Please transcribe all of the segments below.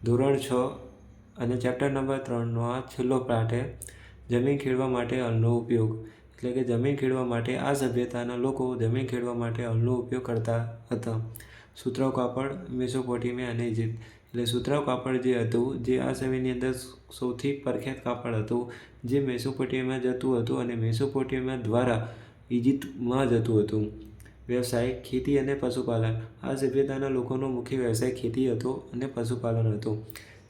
ધોરણ 6 અને chapter number 3નો આ છેલ્લો પાઠ છે જમીન ખેડવા માટે હળનો ઉપયોગ. એટલે કે જમીન ખેડવા માટે આ સભ્યતાના લોકો જમીન ખેડવા માટે હળનો ઉપયોગ કરતા હતા. સુતરાઉ કાપડ, મેસોપોટેમિયા અને ઇજિપ્ત. એટલે સુતરાઉ કાપડ જે હતું, જે આ સમયની અંદર સૌથી પ્રખ્યાત કાપડ હતું, જે મેસોપોટેમિયા જતું હતું અને મેસોપોટેમિયા દ્વારા ઇજિપ્તમાં જતું હતું. વ્યવસાય, ખેતી અને પશુપાલન. આ સભ્યતાના લોકોનો મુખ્ય વ્યવસાય ખેતી હતો અને પશુપાલન હતું.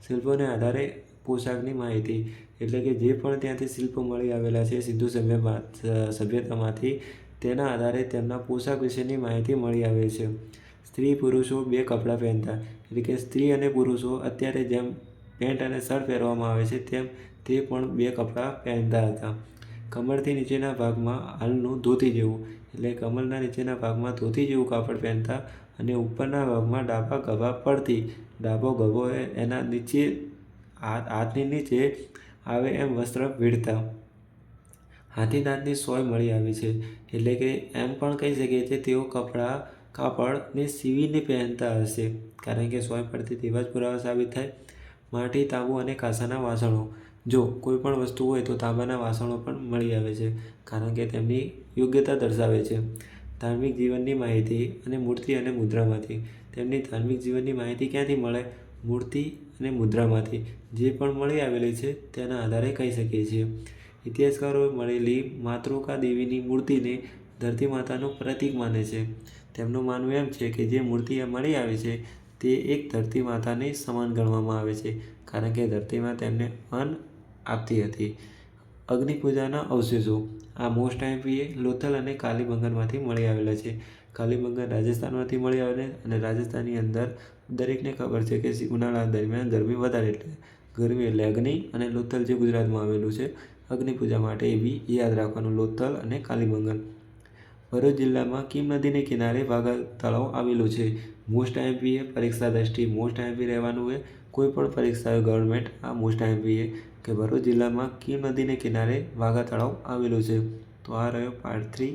શિલ્પોને આધારે પોશાકની માહિતી. એટલે કે જે પણ ત્યાંથી શિલ્પો મળી આવેલા છે સિંધુ સભ્યતામાંથી, તેના આધારે તેમના પોશાક વિશેની માહિતી મળી આવે છે. સ્ત્રી પુરુષો બે કપડાં પહેરતા. એટલે કે સ્ત્રી અને પુરુષો અત્યારે જેમ પેન્ટ અને શર્ટ પહેરવામાં આવે છે તેમ તે પણ બે કપડાં પહેરતા હતા. કમરથી નીચેના ભાગમાં હાલનું ધોતી જેવું. એટલે કમરના નીચેના ભાગમાં ધોતી જેવું કાપડ પહેરતા અને ઉપરના ભાગમાં ડાબા ગભા પડતી. ડાબો ગભો એના નીચે હાથની નીચે આવે એમ વસ્ત્ર વીણતા. હાથીદાંતની સોય મળી આવી છે. એટલે કે એમ પણ કહી શકીએ કે તેઓ કાપડને સીવીને પહેરતા હશે, કારણ કે સોય પડતી તેવા જ પુરાવા સાબિત થાય. માટી, તાંબુ અને કાંસાના વાસણો. જો કોઈ પણ વસ્તુ હોય તો તાંબાના વાસણો પણ મળી આવે છે, કારણ કે તેમની યોગ્યતા દર્શાવે છે. ધાર્મિક જીવનની માહિતી અને મૂર્તિ અને મુદ્રામાંથી. તેમની ધાર્મિક જીવનની માહિતી ક્યાંથી મળે? મૂર્તિ અને મુદ્રામાંથી. જે પણ મળી આવેલી છે તેના આધારે કહી શકીએ છીએ. ઇતિહાસકારોએ મળેલી માતૃકા દેવીની મૂર્તિને ધરતી માતાનું પ્રતીક માને છે. તેમનું માનવું એમ છે કે જે મૂર્તિ મળી આવી છે તે એક ધરતી માતાને સમાન ગણવામાં આવે છે, કારણ કે ધરતીમાં તેમને અન્ન આપતી હતી. અગ્નિપૂજાના અવશેષો. આ મોસ્ટ આઈએમપી લોથલ અને કાલીબંગનમાંથી મળી આવેલા છે. કાલીબંગન રાજસ્થાનમાંથી મળી આવેલા અને રાજસ્થાનની અંદર દરેકને ખબર છે કે ઉનાળા દરમિયાન ગરમી વધારે, એટલે ગરમી એટલે અગ્નિ, અને લોથલ જે ગુજરાતમાં આવેલું છે અગ્નિપૂજા માટે એ બી યાદ રાખવાનું, લોથલ અને કાલીબંગન. ભરૂચ જિલ્લામાં કીમ નદીને કિનારે વાઘા તળાવ આવેલું છે. મોસ્ટ આઈએમપી પરીક્ષા દ્રષ્ટિ મોસ્ટ આઈએમપી રહેવાનું હોય. કોઈ પણ પરીક્ષા હોય ગવર્મેન્ટ, આ મોસ્ટ આઈએમપી કે ભરૂચ જિલ્લામાં કીમ નદીને કિનારે વાઘા તળાવ આવેલું છે. તો આ રહ્યો પાર્ટ 3